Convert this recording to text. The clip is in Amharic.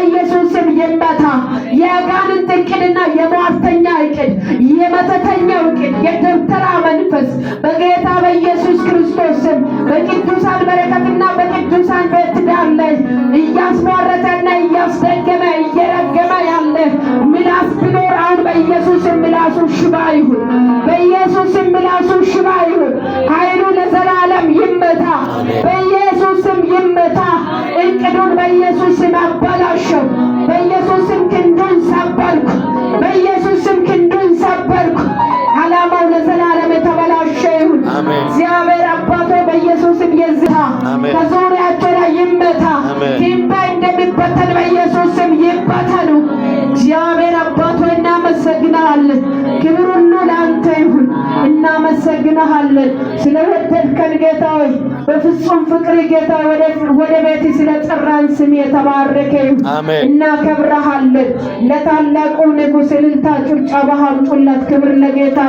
በኢየሱስ ስም ይመታ። የአጋንንት እቅድና የሟርተኛ እቅድ፣ የመተተኛው እቅድ፣ የደብተራ መንፈስ በጌታ በኢየሱስ ክርስቶስ ስም በቅዱሳን በረከትና በቅዱሳን በትዳር ላይ እያስሟረተና እያስደገመ እየረገመ ያለ ምላስ ቢኖር አሁን በኢየሱስ ስም ምላሱ ሽባ ይሁን። በኢየሱስ ስም ምላሱ ሽባ ይሁን። ኃይሉ ለዘላለም ይመታ። በኢየሱስ ስም ይመታ። እቅዱን በኢየሱስ ስም አበላሸው። በኢየሱስ ስም ክንዱን ሰበርኩ። በኢየሱስ ስም ክንዱን ሰበርኩ። ዓላማው ለዘላለም የተበላሸ ይሁን። እግዚአብሔር አባቶ በኢየሱስ ስም የዝታ ከዙሪያቸው ላይ ይመታ። ድንጋይ እንደሚበተን በኢየሱስ ስም ይበተኑ። እግዚአብሔር አባቶ እናመሰግናለን። ክብር ሁሉ ለአንተ ይሁን። እናመሰግናለን ስለወደድከን ጌታ ሆይ፣ በፍጹም ፍቅር ጌታ ወደ ቤት ስለጠራን ስም የተባረከ ይሁን። እናከብረሃለን። ለታላቁ ንጉሥ እልልታ ጭብጨባ አምጡለት። ክብር ለጌታ